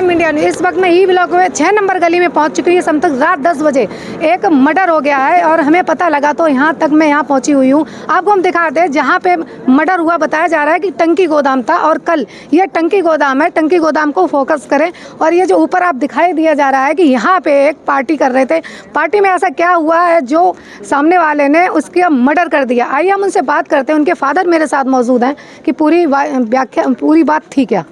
Time India news. इस वक्त मैं ई ब्लॉक में 6 नंबर गली में पहुंच चुकी हूँ। सम तक रात 10 बजे एक मर्डर हो गया है और हमें पता लगा तो यहाँ तक मैं यहाँ पहुंची हुई हूँ। आपको हम दिखा दें, जहाँ पे मर्डर हुआ बताया जा रहा है कि टंकी गोदाम था और कल ये टंकी गोदाम है। टंकी गोदाम को फोकस करें और ये जो ऊपर आप दिखाई दिया जा रहा है कि यहाँ पे एक पार्टी कर रहे थे। पार्टी में ऐसा क्या हुआ है जो सामने वाले ने उसका मर्डर कर दिया। आइए हम उनसे बात करते हैं। उनके फादर मेरे साथ मौजूद हैं कि पूरी बात थी क्या।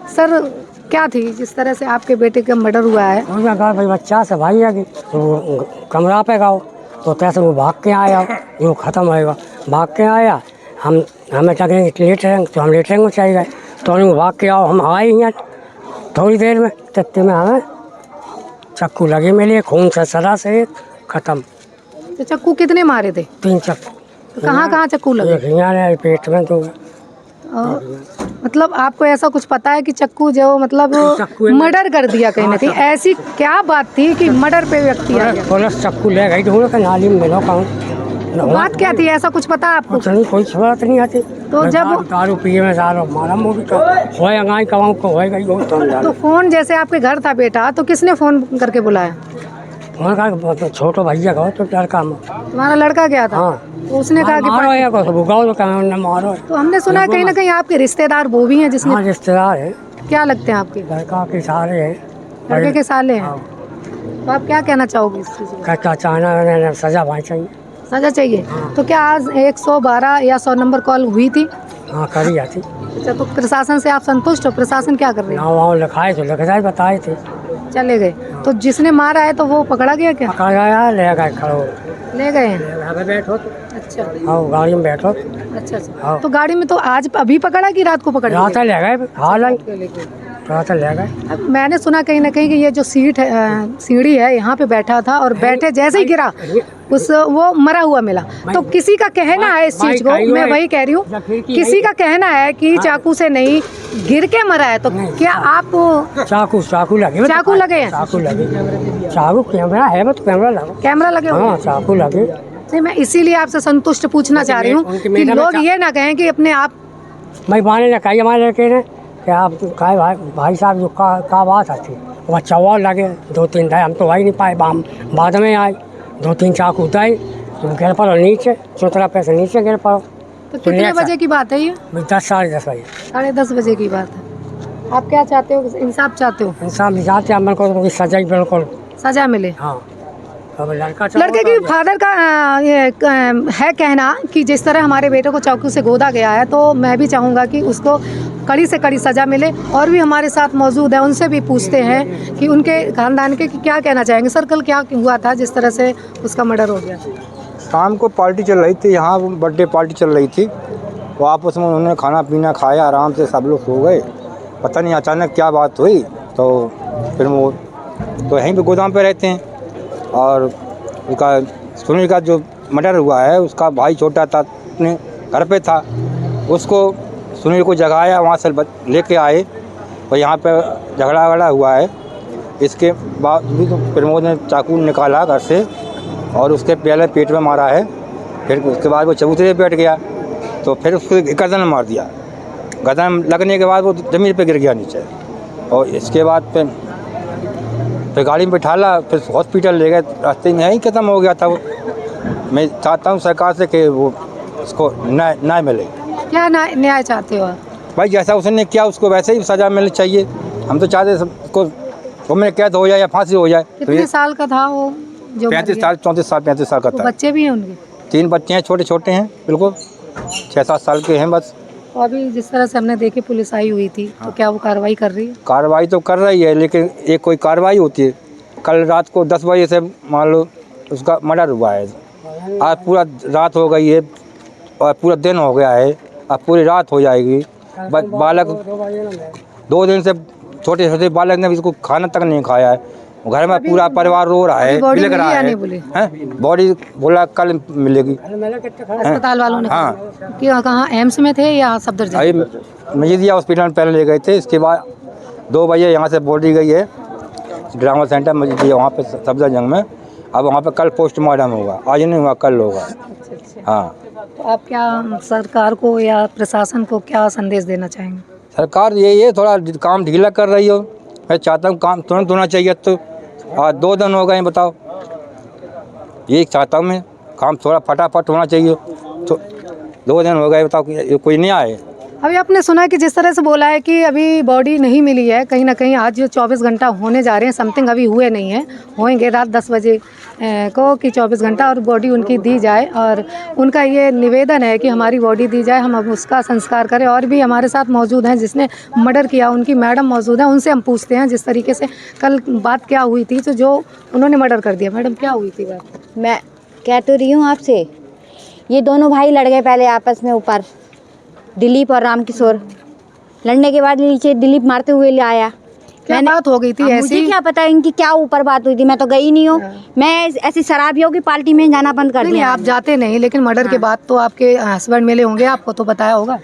सर, क्या थी जिस तरह से आपके बेटे का मर्डर हुआ है? भाई बच्चा से भाई है तो कमरा पे गाओ तो कैसे वो भाग के आया, वो ख़त्म होएगा। भाग के आया, हमें लगे लेट रहेंगे तो हम लेटेंगे चाहिए गए तो वो भाग के आओ, हम आए ही थोड़ी देर में तत्ते में हमें चक्कू लगे मिले, खून से सरा से ख़त्म। तो चक्कू कितने मारे थे? 3 चक्कू। तो कहाँ चक्कू लगे? यहाँ पेट में तो। मतलब आपको ऐसा कुछ पता है कि चक्कू जो मतलब मर्डर कर दिया कहीं ना कहीं? ऐसी क्या बात थी कि मर्डर पे व्यक्ति आ गया? पुलिस चक्कू ले गई तो नाली में मिलो कहूँ। बात क्या थी, ऐसा कुछ पता है आपको? नहीं, कोई बात नहीं आती। तो जब दारू पिए में सारा मारा मोरी तो होए अंगाई कमाऊँ को होए गई तो फोन जैसे आपके घर था बेटा, तो किसने फोन करके बुलाया? तो छोटो भैया का तो लड़का तुम्हारा लड़का क्या था? हाँ। तो उसने कहा कि मारो। तो हमने सुना है कहीं ना कहीं आपके रिश्तेदार वो भी हैं जिसने। हाँ, रिश्तेदार है। क्या लगते हैं आपके? लड़का के सारे हैं। लड़के के साले हैं। तो आप क्या कहना चाहोगे इस चीज़ में? क्या चाहना, सजा भाई चाहिए। सजा चाहिए। तो क्या आज 112 या 100 नंबर कॉल हुई थी? हाँ, करी जाती। अच्छा, तो प्रशासन से आप संतुष्ट हो? प्रशासन क्या कर रही है? वहाँ लिखाए तो लिखाए बताए थे, चले गए। तो जिसने मारा है तो वो पकड़ा गया क्या? पकड़ा गया, ले गए, खड़ो ले गए हैं। बैठो। अच्छा, हाँ, गाड़ी में बैठो। अच्छा। तो गाड़ी में तो आज अभी पकड़ा कि रात को पकड़ा? रात ले गए। हाँ, रात ले गए। अब मैंने सुना कहीं ना कहीं कि ये जो सीढ़ी है यहाँ पे बैठा था और बैठे जैसे ही गिरा वो मरा हुआ मिला। तो किसी का कहना है इस चीज को, मैं वही कह रही हूँ, किसी का कहना है कि चाकू से नहीं गिर के मरा है। तो क्या आप चाकू लगे हैं? चाकू लगे। चाकू कैमरा है, तो कैमरा लगे। हाँ, चाकू लगे। नहीं, मैं इसीलिए आपसे संतुष्ट पूछना चाह रही हूँ कि लोग ये ना कहें कि अपने आप बाने ने कही हमारे लड़के ने कि आप कहे भाई साहब जो का बात थी वह चौवा लगे 2-3 ढाई, हम तो वही नहीं पाए, बाद में आए 2-3 चाकू दाई तुम गिर पड़ो नीचे, चौतरा पे से नीचे गिर पड़ो। तो कितने बजे की बात है ये? 10 साढ़े 10 बजे। 10:30 बजे की बात है। आप क्या चाहते हो? इंसाफ चाहते हो? इंसाफ नहीं चाहते, हम को सजा ही बिल्कुल सजा मिले। हाँ। लड़के की फादर का ये है कहना कि जिस तरह हमारे बेटे को चाकू से गोदा गया है तो मैं भी चाहूँगा कि उसको कड़ी से कड़ी सज़ा मिले। और भी हमारे साथ मौजूद है, उनसे भी पूछते हैं कि उनके खानदान के क्या कहना चाहेंगे। सर, कल क्या हुआ था जिस तरह से उसका मर्डर हो गया? शाम को पार्टी चल रही थी, यहाँ बर्थडे पार्टी चल रही थी। वो आपस में उन्होंने खाना पीना खाया, आराम से सब लोग सो गए। पता नहीं अचानक क्या बात हुई तो फिर वो तो यहीं पे गोदाम पे रहते हैं। और उसका सुनील का जो मर्डर हुआ है उसका भाई छोटा था, अपने घर पे था, उसको सुनील को जगाया, वहाँ से लेके आए और यहाँ पे झगड़ा हुआ है। इसके बाद भी तो प्रमोद ने चाकू निकाला घर से और उसके पहले पेट में मारा है। फिर उसके बाद वो चबूतरे पे बैठ गया तो फिर उसको गर्दन मार दिया। गर्दन लगने के बाद वो ज़मीन पे गिर गया नीचे और इसके बाद फिर गाड़ी में बैठाला, फिर हॉस्पिटल ले गए। रास्ते में यहीं ख़त्म हो गया था वो। मैं चाहता हूँ सरकार से कि वो उसको न्याय मिले। क्या न्याय चाहते हो? भाई जैसा उसने किया उसको वैसे ही सज़ा मिलनी चाहिए। हम तो चाहते उसको उम्र कैद हो जाए या फांसी हो जाए। कितने साल का था वो जो? 35 साल 34 साल का था। बच्चे भी हैं उनके? 3 बच्चे हैं, छोटे हैं, बिल्कुल 6-7 साल के हैं बस। तो अभी जिस तरह से हमने देखे पुलिस आई हुई थी तो क्या वो कार्रवाई कर रही है? कार्रवाई तो कर रही है, लेकिन एक कोई कार्रवाई होती है। कल रात को 10 बजे से मान लो उसका मर्डर हुआ है, आज पूरा रात हो गई है और पूरा दिन हो गया है, अब पूरी रात हो जाएगी। बालक 2 दिन से छोटे बालक ने भी इसको खाना तक नहीं खाया है। घर में पूरा परिवार रो रहा है, बिलख रहा है। बॉडी बोला कल मिलेगी अस्पताल वालों ने। हाँ, कहाँ एम्स में थे या सफदरजंग? मजीदिया हॉस्पिटल में पहले ले गए थे। इसके बाद 2 बजे यहाँ से बॉडी गई है ड्रामा सेंटर मजीदिया, वहाँ पे सफदरजंग में। अब वहाँ पे कल पोस्टमार्टम होगा, आज नहीं हुआ कल होगा। हाँ, तो आप क्या सरकार को या प्रशासन को क्या संदेश देना चाहेंगे? सरकार यही है थोड़ा काम ढीला कर रही हो, मैं चाहता हूँ काम तुरंत होना चाहिए। तो आज 2 दिन हो गए हैं, बताओ। ये चाहता हूँ मैं, काम थोड़ा फटाफट होना चाहिए। तो 2 दिन हो गए, बताओ कि कोई नहीं आए। अभी आपने सुना कि जिस तरह से बोला है कि अभी बॉडी नहीं मिली है, कहीं ना कहीं आज जो 24 घंटा होने जा रहे हैं, समथिंग अभी हुए नहीं है, होंगे रात 10 बजे को कि 24 घंटा और बॉडी उनकी दी जाए। और उनका ये निवेदन है कि हमारी बॉडी दी जाए, हम अब उसका संस्कार करें। और भी हमारे साथ मौजूद हैं जिसने मर्डर किया, उनकी मैडम मौजूद हैं, उनसे हम पूछते हैं जिस तरीके से कल बात क्या हुई थी, तो जो उन्होंने मर्डर कर दिया। मैडम क्या हुई थी बात? मैं कह तो रही हूँ आपसे, ये दोनों भाई लड़ गए पहले आपस में, ऊपर दिलीप और रामकिशोर। लड़ने के बाद नीचे दिलीप मारते हुए ले आया। क्या बात हो गई थी अब ऐसी? मुझे क्या पता इनकी क्या ऊपर बात हुई थी, मैं तो गई नहीं हूँ। मैं ऐसी शराबियों की पार्टी में जाना बंद कर नहीं, दिया। आप जाते नहीं, लेकिन मर्डर के बाद तो आपके हस्बैंड मिले होंगे, आपको तो बताया होगा।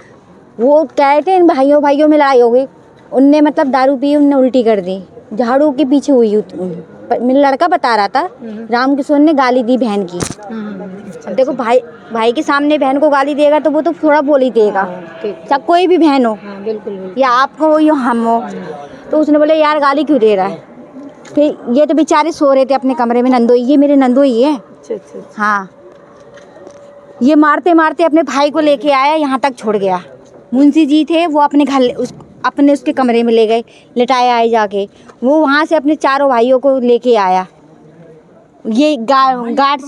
वो कहे थे इन भाइयों में लड़ाई हो गई, उनने मतलब दारू पी, उनने उल्टी कर दी, झाड़ू के पीछे हुई। मेरा लड़का बता रहा था, रामकिशोर ने गाली दी बहन की। अब देखो भाई के सामने बहन को गाली देगा तो वो तो थोड़ा बोल ही देगा, चाहे कोई भी बहन हो, बिल्कुल। या आपको हो या हम हो। तो उसने बोले यार गाली क्यों दे रहा है। फिर ये तो बेचारे सो रहे थे अपने कमरे में, नंदोई, ये मेरे नंदोई है। हाँ, ये मारते मारते अपने भाई को लेके आया, यहाँ तक छोड़ गया। मुंशी जी थे, वो अपने घर उसके कमरे में ले गए, लिटाया आए जाके। वो वहाँ से अपने चारों भाइयों को लेके आया। ये गार्ड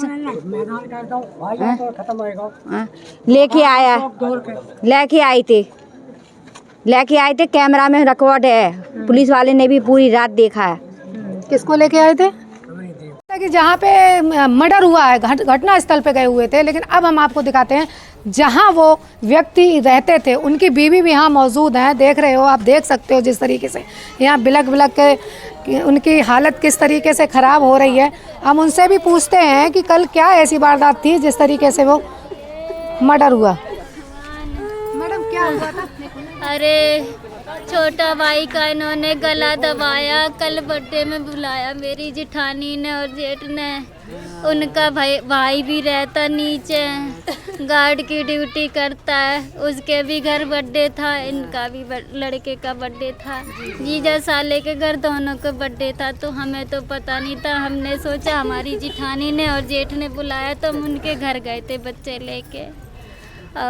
लेके आए थे। कैमरा में रिकॉर्ड है, पुलिस वाले ने भी पूरी रात देखा है। किसको लेके आए थे? कि जहाँ पे मर्डर हुआ है, घटना स्थल पे गए हुए थे। लेकिन अब हम आपको दिखाते हैं जहाँ वो व्यक्ति रहते थे, उनकी बीवी भी यहाँ मौजूद है। देख रहे हो, आप देख सकते हो जिस तरीके से यहाँ बिलक बिलक के उनकी हालत किस तरीके से ख़राब हो रही है। हम उनसे भी पूछते हैं कि कल क्या ऐसी वारदात थी जिस तरीके से वो मर्डर हुआ। मैडम क्या हुआ था? अरे छोटा भाई का इन्होंने गला दबाया, कल बर्थडे में बुलाया मेरी जिठानी ने और जेठ ने। उनका भाई भी रहता नीचे, गार्ड की ड्यूटी करता है, उसके भी घर बर्थडे था, इनका भी लड़के का बर्थडे था, जीजा साले के घर दोनों का बर्थडे था। तो हमें तो पता नहीं था, हमने सोचा हमारी जिठानी ने और जेठ ने बुलाया तो हम उनके घर गए थे बच्चे लेके।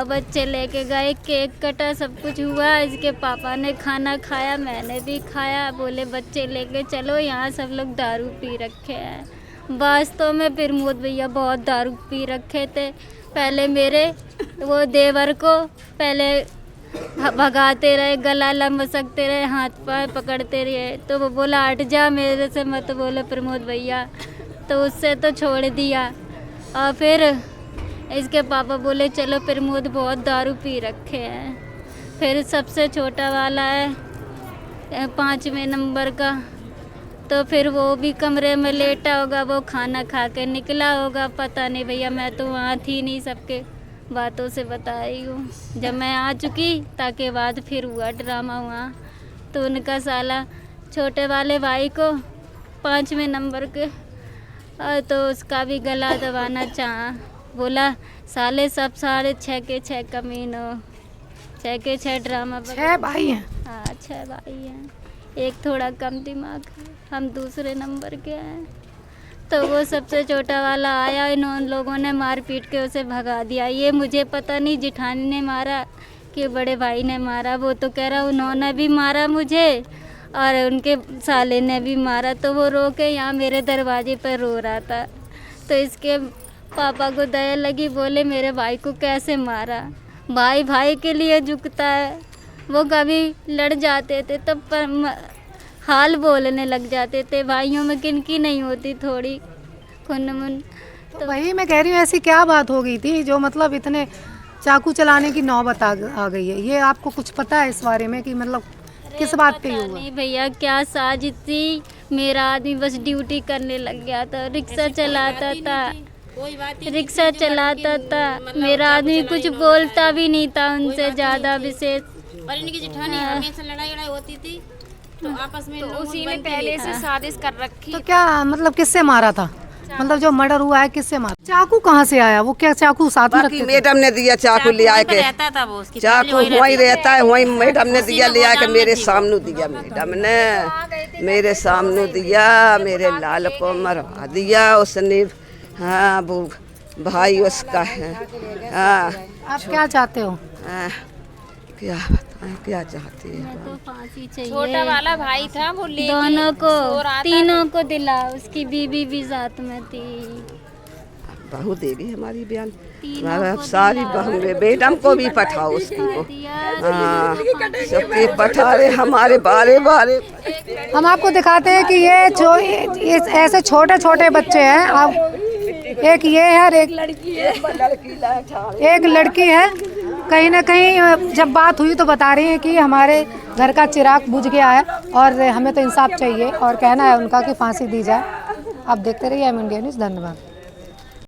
बच्चे लेके गए, केक कटा, सब कुछ हुआ। इसके पापा ने खाना खाया, मैंने भी खाया। बोले बच्चे लेके चलो, यहाँ सब लोग दारू पी रखे हैं। वास्तव में प्रमोद भैया बहुत दारू पी रखे थे। पहले मेरे वो देवर को पहले भगाते रहे, गला लमसकते रहे, हाथ पैर पकड़ते रहे। तो वो बोला हट जा मेरे से मत बोले प्रमोद भैया, तो उससे तो छोड़ दिया। और फिर इसके पापा बोले चलो प्रमोद बहुत दारू पी रखे हैं। फिर सबसे छोटा वाला है 5वें नंबर का, तो फिर वो भी कमरे में लेटा होगा, वो खाना खा के निकला होगा। पता नहीं भैया, मैं तो वहाँ थी नहीं, सबके बातों से बताई हूँ। जब मैं आ चुकी ताके बाद फिर हुआ ड्रामा वहाँ। तो उनका साला छोटे वाले भाई को 5वें नंबर के, तो उसका भी गला दबाना चाहा। बोला साले सब 6.5 के 6 कमीन हो, 6 के 6 ड्रामा। 6 भाई हैं? हाँ 6 भाई हैं, एक थोड़ा कम दिमाग है, हम दूसरे नंबर के हैं। तो वो सबसे छोटा वाला आया, इन लोगों ने मार पीट के उसे भगा दिया। ये मुझे पता नहीं जिठानी ने मारा कि बड़े भाई ने मारा। वो तो कह रहा उन्होंने भी मारा मुझे और उनके साले ने भी मारा। तो वो रो के यहाँ मेरे दरवाजे पर रो रहा था। तो इसके पापा को दया लगी, बोले मेरे भाई को कैसे मारा। भाई भाई के लिए झुकता है। वो कभी लड़ जाते थे तब पर हाल बोलने लग जाते थे। भाइयों में किनकी नहीं होती थोड़ी खुनमुन। तो वही मैं कह रही हूँ, ऐसी क्या बात हो गई थी जो मतलब इतने चाकू चलाने की नौबत आ गई है? ये आपको कुछ पता है इस बारे में कि मतलब किस बात पे हुआ? नहीं भैया, क्या साजिश थी। मेरा आदमी बस ड्यूटी करने लग गया था, रिक्शा चलाता था, रिक्शा चलाता था। मेरा आदमी कुछ बोलता भी नहीं था उनसे ज़्यादा विशेष। और इनकी जिठानी हमेशा लड़ाई होती थी, तो आपस में तो उसी ने पहले से साजिश कर रखी। तो क्या मतलब किससे मारा था? मतलब जो मर्डर हुआ है किससे मारा? चाकू कहाँ से आया? वो क्या चाकू साथ में रखते बाकी थे? मैडम ने दिया चाकू ले आके, रहता था वो उसकी चाकू वहीं रहता है, वहीं मैडम ने दिया ले आके मेरे सामने दिया, मैडम ने मेरे सामने दिया, मेरे लाल को मरवा दिया उसने। हाँ वो भाई उसका है। हाँ आप क्या चाहते हो? क्या बताएं क्या चाहती है? तो फांसी चाहिए। छोटा वाला भाई था वो ले दोनों को, तीनों को दिला। उसकी बीबी भी साथ में थी। बहू देगी हमारी बयान, तीनों को सारी दिला। बहू बेटम को भी पठाओ उसकी को। दिया। हाँ सबके पठा रहे हमारे बारे बारे। हम आपको दिखाते हैं कि ये ऐसे छोटे छोटे बच्चे हैं। आप एक ये है और एक लड़की है। कहीं ना कहीं जब बात हुई तो बता रही है कि हमारे घर का चिराग बुझ गया है और हमें तो इंसाफ चाहिए और कहना है उनका कि फांसी दी जाए। आप देखते रहिए एम इंडिया न्यूज़। धन्यवाद।